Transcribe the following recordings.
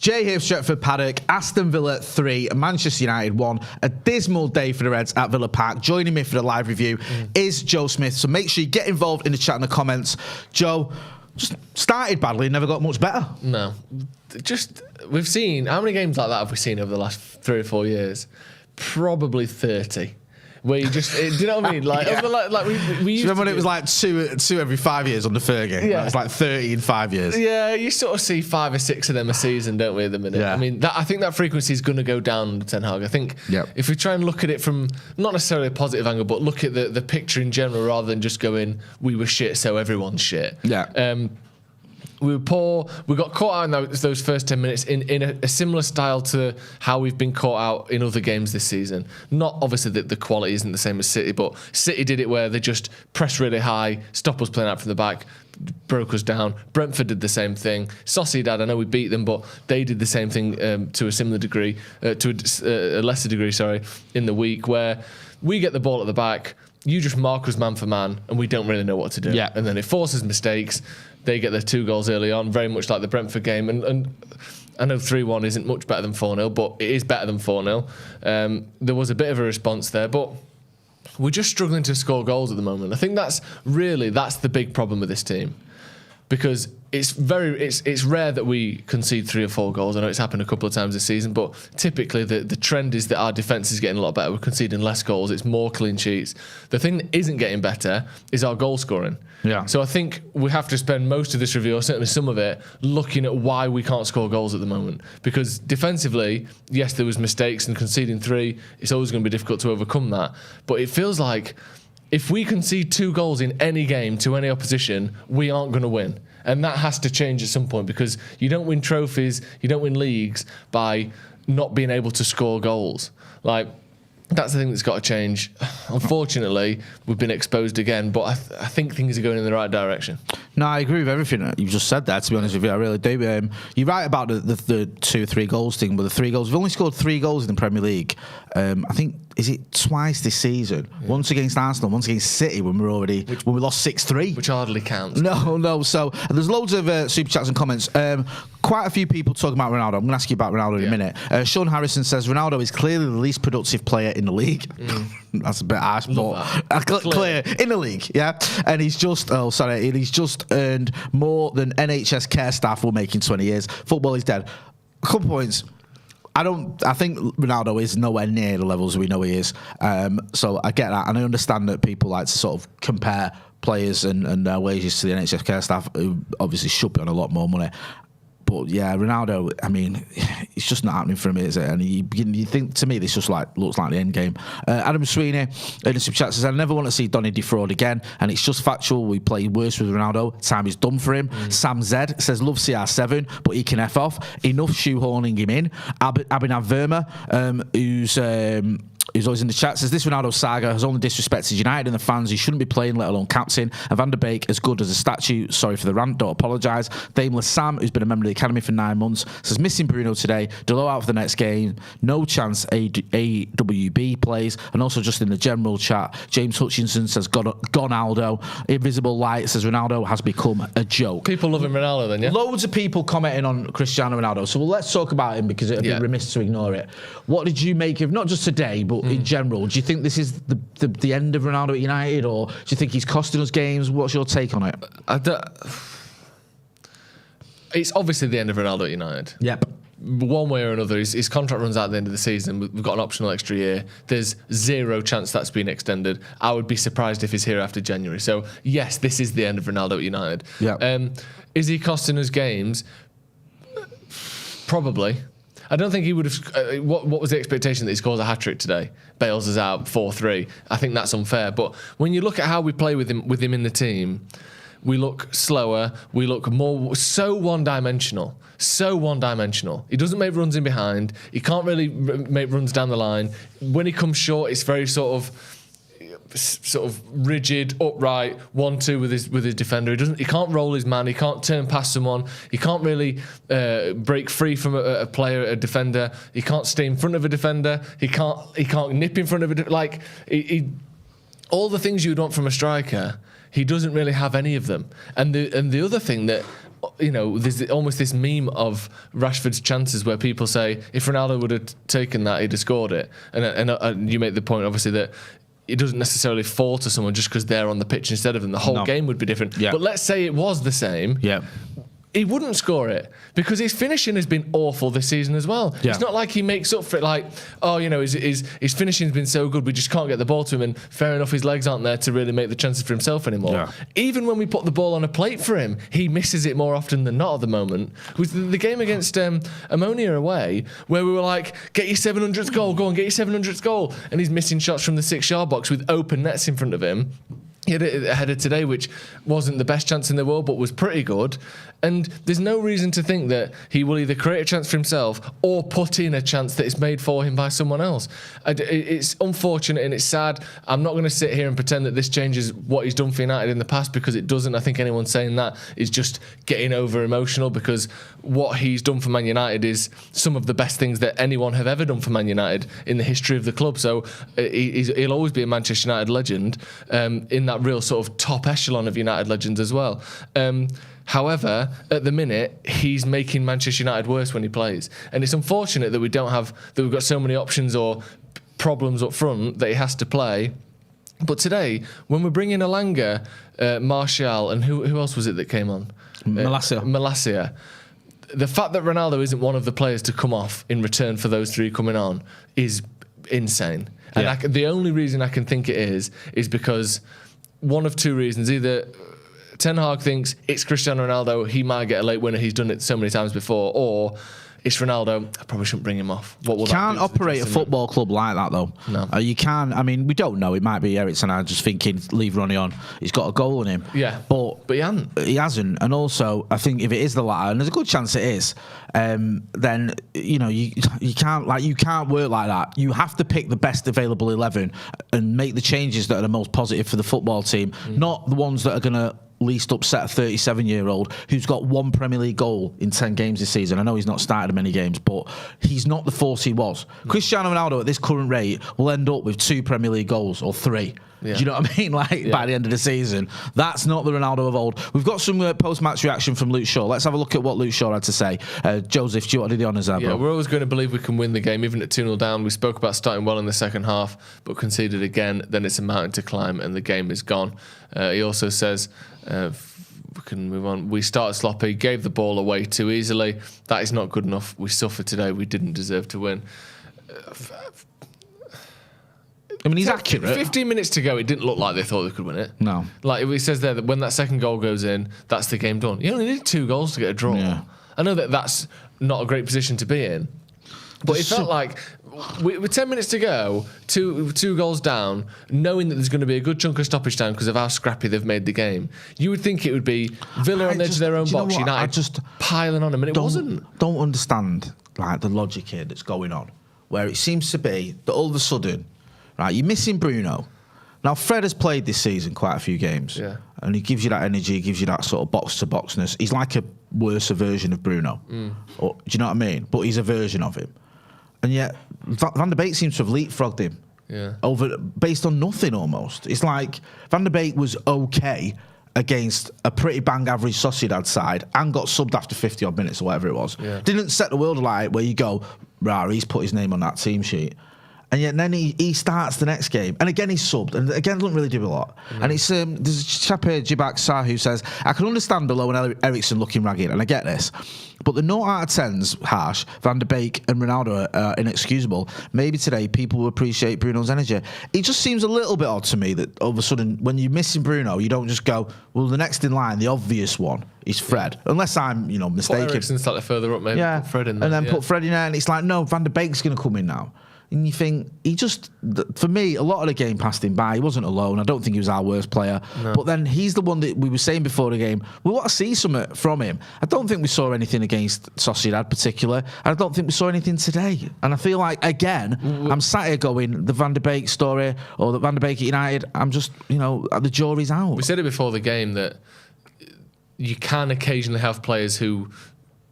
Jay here, Stretford, Paddock, Aston Villa 3, Manchester United 1. A dismal day for the Reds at Villa Park. Joining me for the live review is Joe Smith. So make sure you get involved in the chat in the comments. Joe, just started badly, never got much better. No. We've seen, how many games like that have we seen over the last 3 or 4 years? Probably 30. Where you just, do you know what I mean? Like, Yeah. we used Remember to when it was like two every 5 years under Fergie? Yeah. It was like 30 in 5 years. Yeah, you sort of see 5 or 6 of them a season, don't we, at the minute? Yeah. I mean, I think that frequency is going to go down under Ten Hag. I think Yep. if we try and look at it from not necessarily a positive angle, but look at the picture in general rather than just going, we were shit, so everyone's shit. Yeah. We were poor. We got caught out in those first 10 minutes in a similar style to how we've been caught out in other games this season. Not obviously that the quality isn't the same as City, but City did it where they just pressed really high, stopped us playing out from the back, broke us down. Brentford did the same thing. Sociedad, I know we beat them, but they did the same thing to a similar degree, to a lesser degree, in the week where we get the ball at the back, you just mark us man for man, and we don't really know what to do. Yeah. And then it forces mistakes. They get their 2 goals early on, very much like the Brentford game. And I know 3-1 isn't much better than 4-0, but it is better than 4-0. There was a bit of a response there, but we're just struggling to score goals at the moment. I think that's the big problem with this team. Because it's rare that we concede 3 or 4 goals. I know it's happened a couple of times this season, but typically the trend is that our defence is getting a lot better. We're conceding less goals. It's more clean sheets. The thing that isn't getting better is our goal scoring. Yeah. So I think we have to spend most of this review, or certainly some of it, looking at why we can't score goals at the moment. Because defensively, yes, there was mistakes, and conceding 3, it's always going to be difficult to overcome that. But it feels like if we concede 2 goals in any game to any opposition, we aren't going to win. And that has to change at some point, because you don't win trophies, you don't win leagues by not being able to score goals. Like, that's the thing that's got to change. Unfortunately, we've been exposed again, but I think things are going in the right direction. No, I agree with everything that you've just said there, to be honest with you. I really do. You're right about the 2 or 3 goals thing, but the 3 goals, we've only scored 3 goals in the Premier League. I think, is it twice this season? Yeah. Once against Arsenal, once against City when we lost 6-3. Which hardly counts. No. So there's loads of super chats and comments. Quite a few people talking about Ronaldo. I'm going to ask you about Ronaldo in a minute. Sean Harrison says Ronaldo is clearly the least productive player in the league. That's a bit harsh, but clear in the league, yeah. And he's just earned more than NHS care staff will make in 20 years. Football is dead. A couple points. I think Ronaldo is nowhere near the levels we know he is. So I get that, and I understand that people like to sort of compare players and their wages to the NHS care staff, who obviously should be on a lot more money. But yeah, Ronaldo, I mean, it's just not happening for him, is it? And you think, to me, this just looks like the end game. Adam Sweeney in the super chat says, I never want to see Donny defraud again, and it's just factual. We play worse with Ronaldo. Time is done for him. Sam Z says, love CR7, but he can F off. Enough shoehorning him in. Abhinav Verma, who's always in the chat, says this Ronaldo saga has only disrespected United and the fans. He shouldn't be playing, let alone captain. And Van der Beek, as good as a statue. Sorry for the rant, don't apologise. Dameless Sam, who's been a member of the academy for 9 months, says missing Bruno today. Delo out for the next game. No chance AWB plays. And also just in the general chat, James Hutchinson says Gonaldo. Invisible Light says Ronaldo has become a joke. People loving Ronaldo then, yeah? Loads of people commenting on Cristiano Ronaldo. So let's talk about him, because it would be remiss to ignore it. What did you make of, not just today, but in general, do you think this is the end of Ronaldo at United, or do you think he's costing us games? What's your take on it? It's obviously the end of Ronaldo at United. Yep. One way or another, his contract runs out at the end of the season. We've got an optional extra year. There's 0 chance that's been extended. I would be surprised if he's here after January. So yes, this is the end of Ronaldo at United. Yep. Is he costing us games? Probably. I don't think he would have. What was the expectation that he scores a hat-trick today? Bales us out 4-3. I think that's unfair. But when you look at how we play with him in the team, we look slower. We look so one-dimensional. He doesn't make runs in behind. He can't really make runs down the line. When he comes short, it's very sort of rigid, upright, 1-2 with his defender. He can't roll his man. He can't turn past someone. He can't really break free from a player, a defender. He can't stay in front of a defender. He can't nip in front of all the things you would want from a striker. He doesn't really have any of them. And the other thing that there's almost this meme of Rashford's chances where people say if Ronaldo would have taken that, he'd have scored it. And you make the point, obviously, that it doesn't necessarily fall to someone just because they're on the pitch instead of them. The whole game would be different. Yeah. But let's say it was the same. Yeah. He wouldn't score it because his finishing has been awful this season as well. Yeah. It's not like he makes up for it like, his finishing's been so good we just can't get the ball to him, and fair enough, his legs aren't there to really make the chances for himself anymore. Yeah. Even when we put the ball on a plate for him, he misses it more often than not at the moment. It was the game against Ammonia away where we were like, get your 700th goal, go on, get your 700th goal, and he's missing shots from the 6-yard box with open nets in front of him. He had a header today which wasn't the best chance in the world but was pretty good, and there's no reason to think that he will either create a chance for himself or put in a chance that is made for him by someone else. It's unfortunate and it's sad. I'm not going to sit here and pretend that this changes what he's done for United in the past, because it doesn't. I think anyone saying that is just getting over emotional, because what he's done for Man United is some of the best things that anyone have ever done for Man United in the history of the club. So he'll always be a Manchester United legend, in that real sort of top echelon of United legends as well. However, at the minute, he's making Manchester United worse when he plays, and it's unfortunate that we've got so many options or problems up front that he has to play. But today, when we're bringing Elanga, Martial, and who else was it that came on? Malacia. The fact that Ronaldo isn't one of the players to come off in return for those three coming on is insane. Yeah. And the only reason I can think it is because one of two reasons: either Ten Hag thinks it's Cristiano Ronaldo, he might get a late winner, he's done it so many times before, or it's Ronaldo, I probably shouldn't bring him off. What will you can't operate a football club like that, though. No. You can. I mean, we don't know. It might be Eriksen. I'm just thinking, leave Ronnie on. He's got a goal in him. Yeah. But he hasn't. He hasn't. And also, I think if it is the latter, and there's a good chance it is, then you can't work like that. You have to pick the best available 11 and make the changes that are the most positive for the football team, not the ones that are going to least upset a 37-year-old who's got one Premier League goal in 10 games this season. I know he's not started many games, but he's not the force he was. Cristiano Ronaldo at this current rate will end up with 2 Premier League goals or 3. Yeah. Do you know what I mean? By the end of the season. That's not the Ronaldo of old. We've got some post-match reaction from Luke Shaw. Let's have a look at what Luke Shaw had to say. Joseph, do you want to do the honours there, bro? Yeah, we're always going to believe we can win the game, even at 2-0 down. We spoke about starting well in the second half, but conceded again. Then it's a mountain to climb, and the game is gone. He also says, we can move on. We started sloppy, gave the ball away too easily. That is not good enough. We suffered today. We didn't deserve to win. I mean, he's accurate. 15 minutes to go, it didn't look like they thought they could win it. No. Like he says there that when that second goal goes in, that's the game done. You only need 2 goals to get a draw. Yeah. I know that that's not a great position to be in, but it felt like with 10 minutes to go, two goals down, knowing that there's going to be a good chunk of stoppage time because of how scrappy they've made the game, you would think it would be Villa on the edge of their own box, United just piling on them, and it wasn't. Don't understand the logic here that's going on, where it seems to be that all of a sudden, right, you're missing Bruno. Now, Fred has played this season quite a few games, and he gives you that energy, he gives you that sort of box-to-boxness. He's like a worse version of Bruno. Or, do you know what I mean? But he's a version of him. And yet, Van der Beek seems to have leapfrogged him based on nothing almost. It's like Van der Beek was okay against a pretty bang-average Sociedad side and got subbed after 50-odd minutes or whatever it was. Yeah. Didn't set the world alight where you go, rah, he's put his name on that team sheet. And yet then he starts the next game. And again, he's subbed. And again, doesn't really do a lot. And it's there's a chap here, Jibak Sah, who says, I can understand Below and Eriksen looking ragged, and I get this. But the 0 out of 10's harsh. Van der Beek and Ronaldo are inexcusable. Maybe today people will appreciate Bruno's energy. It just seems a little bit odd to me that all of a sudden, when you're missing Bruno, you don't just go, well, the next in line, the obvious one, is Fred. Unless I'm, mistaken. Eriksen's slightly further up, maybe. Yeah. Put Fred in there. And then put Fred in there, and it's like, no, Van der Beek's going to come in now. And you think, for me, a lot of the game passed him by. He wasn't alone. I don't think he was our worst player. No. But then he's the one that we were saying before the game, we want to see something from him. I don't think we saw anything against Sociedad particular. I don't think we saw anything today. And I feel like, again, I'm sat here going, the Van der Beek story or the Van der Beek at United, I'm just, the jury's out. We said it before the game that you can occasionally have players who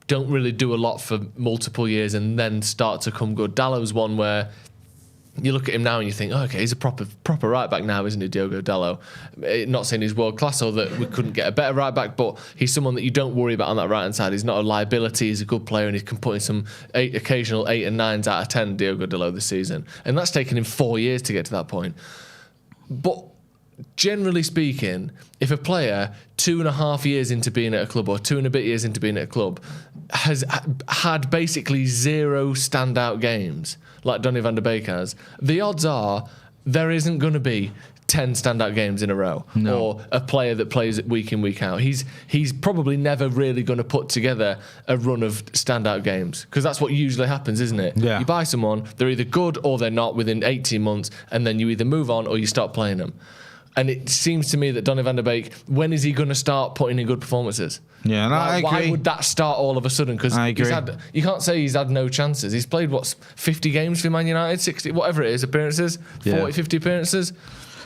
don't really do a lot for multiple years and then start to come good. Dallow's one where you look at him now and you think, oh, okay, he's a proper right back now, isn't he, Diogo Dalot? Not saying he's world class or that we couldn't get a better right back, but he's someone that you don't worry about on that right hand side. He's not a liability. He's a good player, and he can put in some occasional 8 and 9s out of 10. Diogo Dalot this season, and that's taken him 4 years to get to that point. But generally speaking, if a player 2.5 years into being at a club or 2 and a bit years into being at a club has had basically 0 standout games like Donny van de Beek has, the odds are there isn't going to be 10 standout games in a row, or a player that plays it week in, week out. He's probably never really going to put together a run of standout games, because that's what usually happens, isn't it? Yeah. You buy someone, they're either good or they're not within 18 months, and then you either move on or you stop playing them. And it seems to me that Donny van de Beek, when is he going to start putting in good performances? Yeah, and I agree. Why would that start all of a sudden? Because you can't say he's had no chances. He's played, 50 games for Man United, 60, whatever it is, appearances, 40, 50 appearances.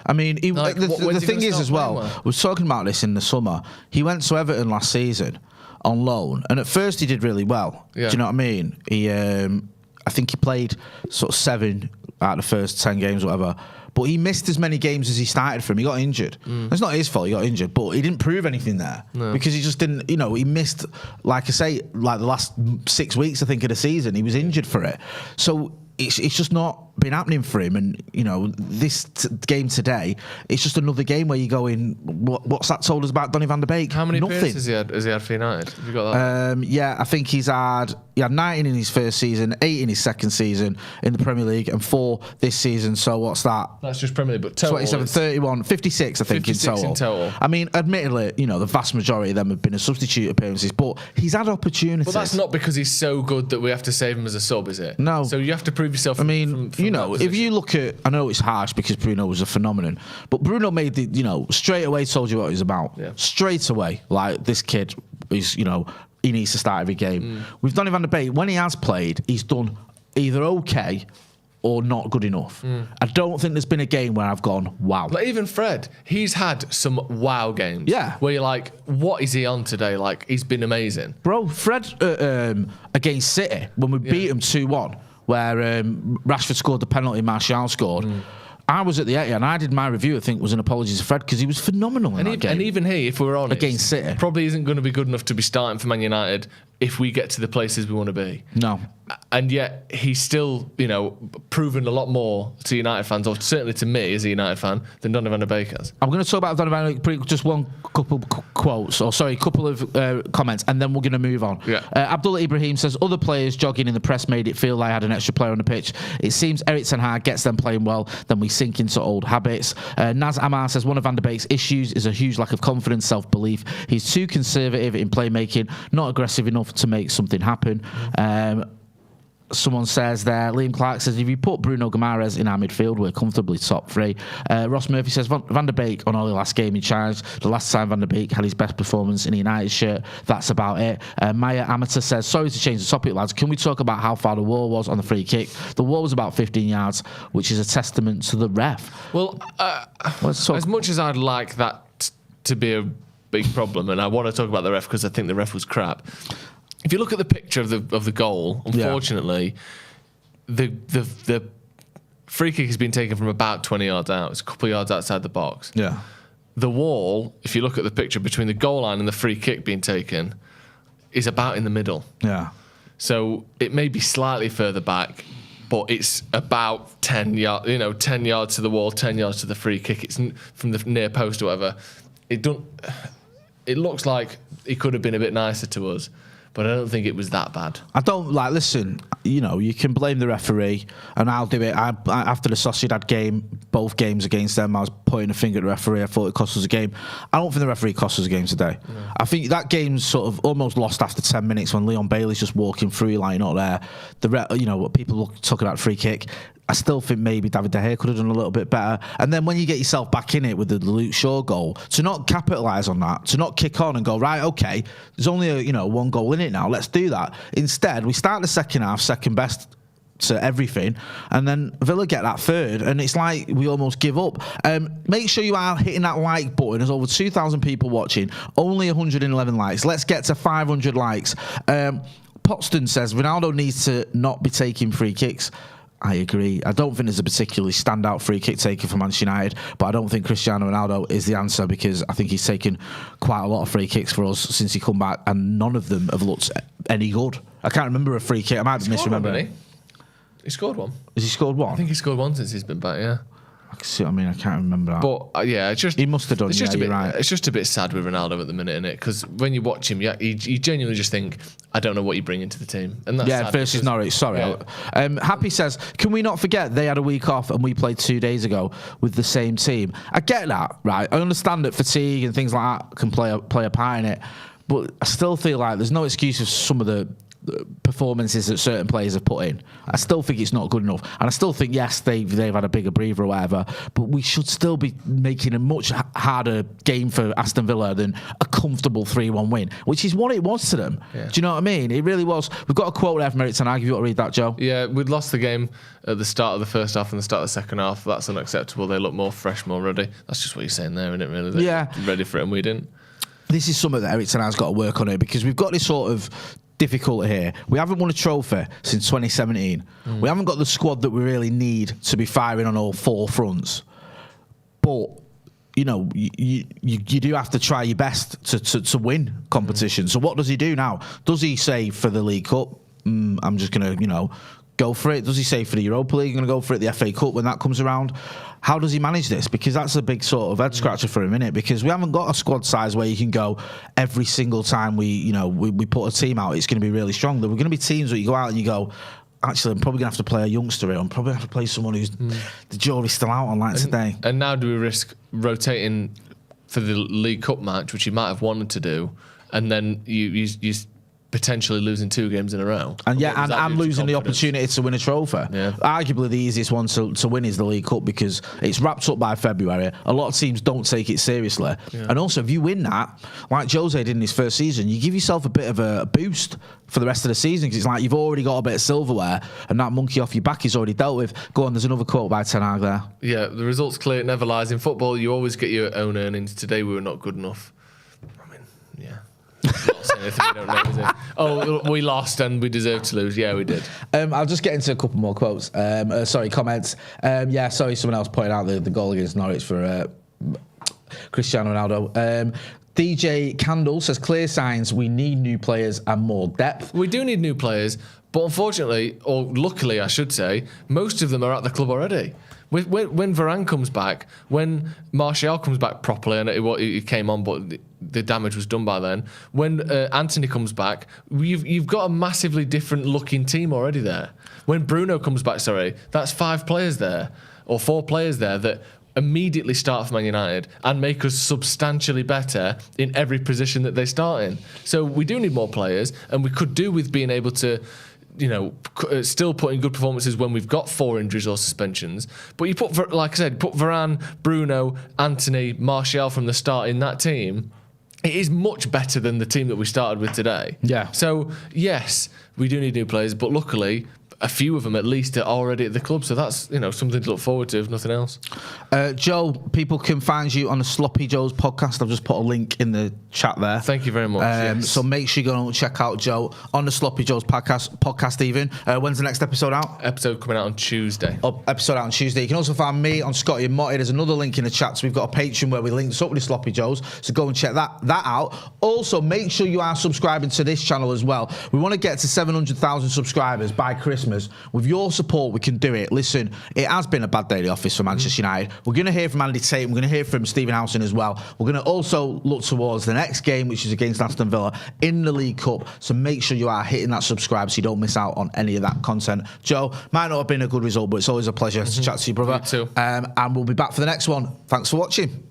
I mean, the thing is as well, we were talking about this in the summer. He went to Everton last season on loan, and at first he did really well. Yeah. Do you know what I mean? He, I think he played sort of 7 out of the first 10 games, whatever. But he missed as many games as he started for him. He got injured. It's not his fault he got injured, but he didn't prove anything there. No. Because he just didn't, he missed, like I say, like the last 6 weeks, I think, of the season. He was injured for it. So it's just not been happening for him. And, this game today, it's just another game where you're going, what's that told us about Donny van de Beek? How many appearances has he had for United? Have you got that? Yeah, I think he had 19 in his first season, 8 in his second season in the Premier League, and 4 this season. So what's that? That's just Premier League, but total 27, 31, 56, I think, 56 in total. I mean, admittedly, the vast majority of them have been a substitute appearances, but he's had opportunities. But that's not because he's so good that we have to save him as a sub, is it? No. So you have to prove yourself. From if you look at, I know it's harsh because Bruno was a phenomenon, but Bruno made straight away told you what he was about. Yeah. Straight away, like, this kid is, he needs to start every game. With Donny van de Beek, when he has played, he's done either okay or not good enough. I don't think there's been a game where I've gone, wow. Like, even Fred, he's had some wow games. Yeah. Where you're like, what is he on today? Like, he's been amazing. Bro, Fred against City, when we beat him 2-1, where Rashford scored the penalty, Martial scored. I was at the Etihad and I did my review, I think, was an apology to Fred, because he was phenomenal in that game. And even he, if we're honest, against City, probably isn't going to be good enough to be starting for Man United if we get to the places we want to be. No. And yet he's still, proven a lot more to United fans, or certainly to me as a United fan, than Donny van de Beek has. I'm going to talk about Donny van de Beek, just couple of comments, and then we're going to move on. Yeah. Abdullah Ibrahim says, other players jogging in the press made it feel like I had an extra player on the pitch. It seems Erik ten Hag gets them playing well, then we sink into old habits. Naz Amar says, one of Van de Beek's issues is a huge lack of confidence, self-belief. He's too conservative in playmaking, not aggressive enough to make something happen. Someone says there, Liam Clark says, if you put Bruno Guimaraes in our midfield, we're comfortably top 3. Ross Murphy says, Van de Beek on only last game in charge. The last time Van de Beek had his best performance in a United shirt, that's about it. Maya Amateur says, sorry to change the topic, lads. Can we talk about how far the wall was on the free kick? The wall was about 15 yards, which is a testament to the ref. Well, as much as I'd like that to be a big problem, and I want to talk about the ref because I think the ref was crap, if you look at the picture of the goal, unfortunately, the free kick has been taken from about 20 yards out. It's a couple of yards outside the box. Yeah. The wall, if you look at the picture between the goal line and the free kick being taken, is about in the middle. Yeah. So it may be slightly further back, but it's about 10 yards. 10 yards to the wall, 10 yards to the free kick. It's from the near post or whatever. It looks like it could have been a bit nicer to us, but I don't think it was that bad. I don't listen, you can blame the referee, and I'll do it. I after the Sociedad game, both games against them, I was pointing a finger at the referee. I thought it cost us a game. I don't think the referee cost us a game today. No. I think that game's sort of almost lost after 10 minutes when Leon Bailey's just walking through, like, not there. People talking about free kick. I still think maybe David De Gea could have done a little bit better. And then when you get yourself back in it with the Luke Shaw goal, to not capitalise on that, to not kick on and go, right, okay, there's only one goal in it now, let's do that. Instead, we start the second half, second best to everything, and then Villa get that third, and it's like we almost give up. Make sure you are hitting that like button. There's over 2,000 people watching, only 111 likes. Let's get to 500 likes. Potston says, Ronaldo needs to not be taking free kicks. I agree. I don't think there's a particularly standout free kick taker for Manchester United, but I don't think Cristiano Ronaldo is the answer because I think he's taken quite a lot of free kicks for us since he come back, and none of them have looked any good. I can't remember a free kick. I might be misremembering. He scored one. Has he scored one? I think he scored one since he's been back, yeah. I mean, I can't remember that. But it's just he must have done. You're right. It's just a bit sad with Ronaldo at the minute, isn't it? Because when you watch him, you genuinely just think, I don't know what you bring into the team, and that's sad versus Norwich. Sorry, Happy says, can we not forget they had a week off and we played 2 days ago with the same team? I get that, right? I understand that fatigue and things like that can play a part in it, but I still feel like there's no excuse for some of the performances that certain players have put in. I still think it's not good enough, and I still think yes, they've had a bigger breather or whatever, but we should still be making a much harder game for Aston Villa than a comfortable 3-1 win, which is what it was to them. Do you know what I mean? It really was. We've got a quote there from Eric Ten Hag. If you want to read that, Joe. Yeah, we'd lost the game at the start of the first half and the start of the second half. That's unacceptable. They look more fresh, more ready. That's just what you're saying there, isn't it? Really? They're ready for it, and we didn't. This is something that Eric Ten Hag's got to work on here, because we've got this sort of difficulty here. We haven't won a trophy since 2017. We haven't got the squad that we really need to be firing on all four fronts. But you know, you do have to try your best to win competition. So what does he do now? Does he say for the League Cup, I'm just going to, go for it? Does he say for the Europa League, I'm going to go for it, the FA Cup when that comes around? How does he manage this? Because that's a big sort of head scratcher for him, innit? Because we haven't got a squad size where you can go every single time we put a team out, it's going to be really strong. There are going to be teams where you go out and you go, actually, I'm probably going to have to play a youngster here. I'm probably going to have to play someone who's the jury's still out on today. And now do we risk rotating for the League Cup match, which you might have wanted to do, and then you potentially losing 2 games in a row? And I'm losing the opportunity to win a trophy. Yeah. Arguably the easiest one to win is the League Cup, because it's wrapped up by February. A lot of teams don't take it seriously. Yeah. And also, if you win that, like Jose did in his first season, you give yourself a bit of a boost for the rest of the season, because it's like you've already got a bit of silverware and that monkey off your back is already dealt with. Go on, there's another quote by Ten Hag there. Yeah, the result's clear, it never lies. In football, you always get your own earnings. Today we were not good enough. I mean, yeah. Not saying anything we don't know, is it? Oh, we lost and we deserve to lose. Yeah, we did. I'll just get into a couple more quotes. Comments. Someone else pointed out the goal against Norwich for Cristiano Ronaldo. DJ Candle says, clear signs we need new players and more depth. We do need new players, but unfortunately, or luckily I should say, most of them are at the club already. When Varane comes back, when Martial comes back properly, and he came on, but the damage was done by then. When Anthony comes back, you've got a massively different looking team already there. When Bruno comes back, that's 5 players there, or 4 players there that immediately start for Man United and make us substantially better in every position that they start in. So we do need more players, and we could do with being able to, still put in good performances when we've got 4 injuries or suspensions. But you put, like I said, put Varane, Bruno, Anthony, Martial from the start in that team, it is much better than the team that we started with today. Yeah. So, yes, we do need new players, but luckily, a few of them at least are already at the club, so that's something to look forward to, if nothing else. Joe, people can find you on the Sloppy Joe's podcast. I've just put a link in the chat there. Thank you very much. Yes. So make sure you go and check out Joe on the Sloppy Joe's podcast even. When's the next episode out? Episode coming out on Tuesday. Episode out on Tuesday. You can also find me on Scotty and Motty. There's another link in the chat. So we've got a Patreon where we link up with the Sloppy Joe's. So go and check that out. Also, make sure you are subscribing to this channel as well. We want to get to 700,000 subscribers by Christmas. With your support, we can do it. Listen, it has been a bad day at the office for Manchester United. We're going to hear from Andy Tate. We're going to hear from Stephen Howson as well. We're going to also look towards the next game, which is against Aston Villa in the League Cup. So make sure you are hitting that subscribe so you don't miss out on any of that content. Joe, might not have been a good result, but it's always a pleasure to chat to you, brother. You too. And we'll be back for the next one. Thanks for watching.